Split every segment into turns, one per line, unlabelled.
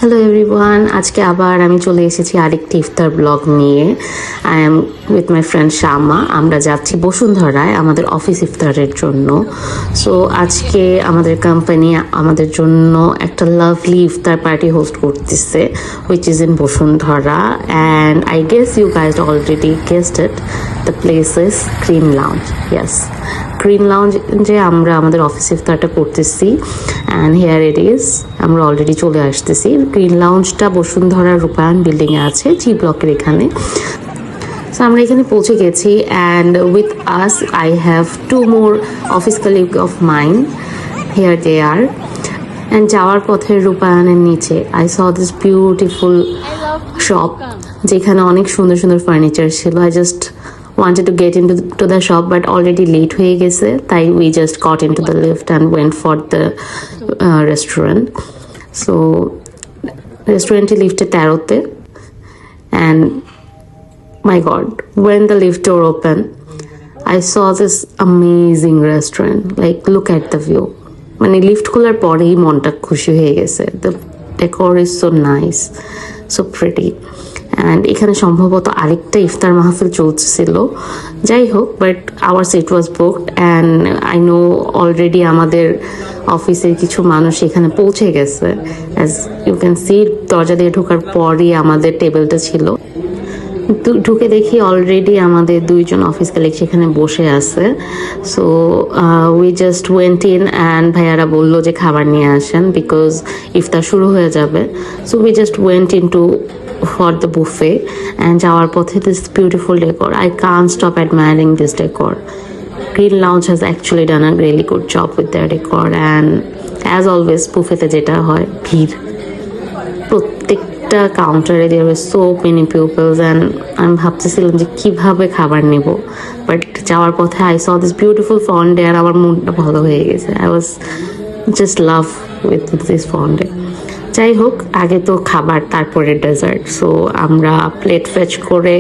Hello everyone, আজকে আবার আমি চলে এসেছি আরেকটি ইফতার ব্লগ নিয়ে। I am with my friend Shama. আমরা যাচ্ছি বসুন্ধরায় আমাদের অফিস ইফতারের জন্য। সো আজকে আমাদের কোম্পানি আমাদের জন্য একটা লাভলি ইফতার পার্টি হোস্ট করতেছে, which is in Bashundhara. And I guess you guys already guessed it, the place is green lounge. Yes, green লাউঞ্জে আমরা আমাদের অফিস ইফতারটা করতেছি। অ্যান্ড হেয়ার ইট ইজ, আমরা অলরেডি চলে আসতেছি। গ্রিন লাউঞ্জটা বসুন্ধরা রূপায়ণ বিল্ডিংয়ে আছে, জি ব্লকের এখানে। সো আমরা এখানে পৌঁছে গেছি। And with us I have two more office colleague of mine, here they are. And যাওয়ার পথে রূপায়ণের নিচে I saw this beautiful shop, যেখানে অনেক সুন্দর সুন্দর ফার্নিচার ছিল। I just wanted to get into the shop, but already late হয়ে গেছে, তাই we just got into the lift and went for the restaurant. So restaurant লিফটে 13তে, and my god, when the lift door opened I saw this amazing restaurant. Like, look at the view. মানে lift খোলার পরেই মনটা খুশি হয়ে গেছে। The decor is so nice, so pretty. And এখানে সম্ভবত আরেকটা ইফতার মাহফিল চলছিল, যাই হোক, but our seat was booked. And I know already আমাদের অফিসের কিছু মানুষ এখানে পৌঁছে গেছে। অ্যাজ ইউ ক্যান সি, দরজা দিয়ে ঢোকার পরই আমাদের টেবিলটা ছিল। ঢুকে দেখি অলরেডি আমাদের দুইজন অফিস কালিগ সেখানে বসে আছে। So we just went in, and ভাইয়ারা বললো যে খাবার নিয়ে আসেন বিকজ ইফতার শুরু হয়ে যাবে। So we just went in to for the buffet, and যাওয়ার পথে this beautiful decor. I can't stop admiring this decor. Green Lounge has actually done a really good job with their decor, and as always বুফেতে যেটা হয়, ভিড় প্রত্যেকটা কাউন্টারে। there were so many pupils, and আমি ভাবতেছিলাম যে কিভাবে খাবার নেব, বাট যাওয়ার পথে I saw this beautiful fondue আর আমার মনটা ভালো হয়ে গেছে। I was just love with this fondue. যাই হোক, আগে তো খাবার, তারপরে ডেজার্ট। সো আমরা প্লেট ফেচ করে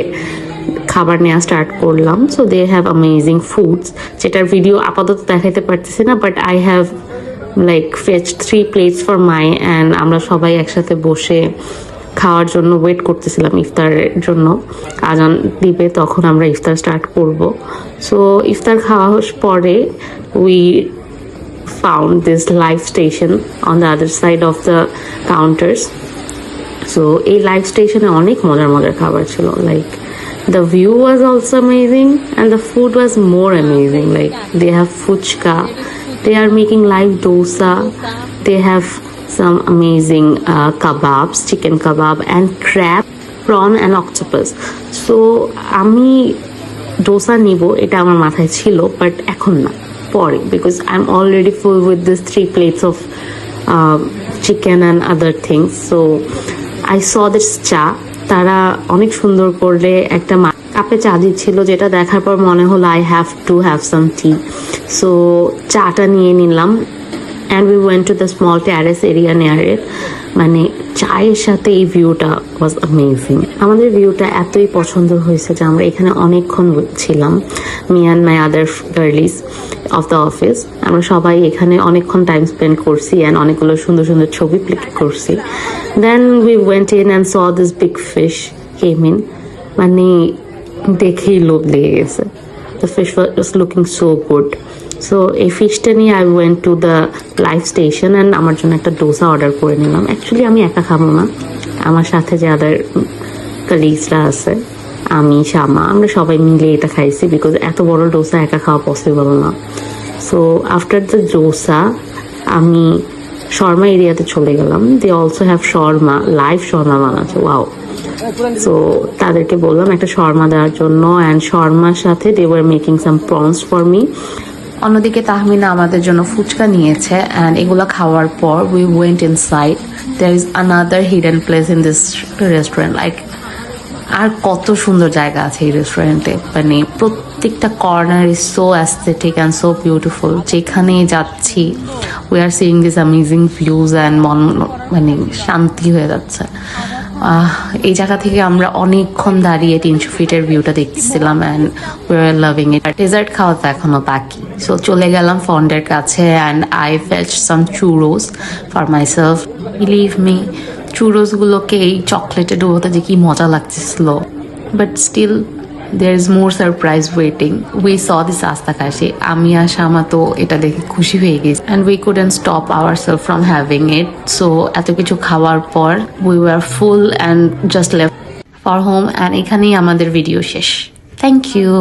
খাবার নেওয়া স্টার্ট করলাম। So they have amazing foods, যেটার ভিডিও আপাতত দেখাতে পারতেছি না, but I have like fetch 3 plates for my. And আমরা সবাই একসাথে বসে খাওয়ার জন্য ওয়েট করতেছিলাম ইফতারের জন্য। আজান দিবে, তখন আমরা ইফতার স্টার্ট করব। সো ইফতার খাওয়ার পরে we found this live station on the other side of the counters. So এই live station এ অনেক মজার মজার খাবার ছিল। Like, the view was also amazing and the food was more amazing. Like, they have fuchka, they are making live dosa, they have some amazing kebabs, chicken kebab and crab, prawn and octopus. So আমি ডোসা নিব এটা আমার মাথায় ছিল, but এখন না, পরে, because I'm already full with this 3 plates of chicken and other things. So I saw this চা, তারা অনেক সুন্দর করে একটা কাপে চা দিচ্ছিল, যেটা দেখার পর মনে হলো I have to have some tea. So চাটা নিয়ে নিলাম, and we went to the small terrace area near it. মানে চায়ের সাথে এই ভিউটা ওয়াজ অ্যামেজিং। আমাদের ভিউটা এতই পছন্দ হয়েছে যে আমরা এখানে অনেকক্ষণ ছিলাম, me and my other girlies of the office. আমরা সবাই এখানে অনেকক্ষণ টাইম স্পেন্ড করছি, অ্যান্ড অনেকগুলো সুন্দর সুন্দর ছবি ক্লিক করছি। Then we went in and saw this big fish came in. মানে দেখেই লোভ লেগে গেছে। The fish was looking so good. So এই ফিশটা নিয়ে I went to the live station, and আমার জন্য একটা ডোসা অর্ডার করে নিলাম। অ্যাকচুয়ালি আমি একা খাবো না, আমার সাথে যে আদার কালিগসরা আছে, আমি, শামা, আমরা সবাই মিলে এটা খাইছি, বিকজ এত বড় ডোসা একা খাওয়া পসিবল না। সো আফটার দ্য ডোসা আমি শর্মা এরিয়াতে চলে গেলাম। They also have shawarma, live shawarma বানাচ্ছে, ওয়াও। সো তাদেরকে বললাম একটা শর্মা দেওয়ার জন্য, অ্যান্ড শর্মার সাথে they were making some prawns for me. অন্যদিকে তাহমিনা আমাদের জন্য ফুচকা নিয়েছে, অ্যান্ড এগুলো খাওয়ার পর we went inside. There is another hidden place in this restaurant. Like, আর কত সুন্দর জায়গা আছে এই রেস্টুরেন্টে। মানে প্রত্যেকটা corner is so aesthetic and so beautiful. যেখানে যাচ্ছি we are seeing this amazing views, and মন মানে শান্তি হয়ে যাচ্ছে। এই জায়গা থেকে আমরা অনেকক্ষণ দাঁড়িয়ে 300 ফিটের ভিউটা দেখতেছিলাম, and we are loving it. Dessert খাওয়া তো এখনো বাকি। সো চলে গেলাম ফন্ডের কাছে, and I fetch some churros for myself. Believe me, চুরোসগুলোকে এই চকলেটে ডুবোতে যে কি মজা লাগতেছিল, but still there is more surprise waiting. We saw this আস্তা কাশি, আমি আর শামা তো এটা দেখে খুশি হয়ে গেছি and we couldn't stop ourselves from having it. So এত কিছু খাওয়ার পর we were full and just left for home and এখানেই আমাদের ভিডিও শেষ. Thank you.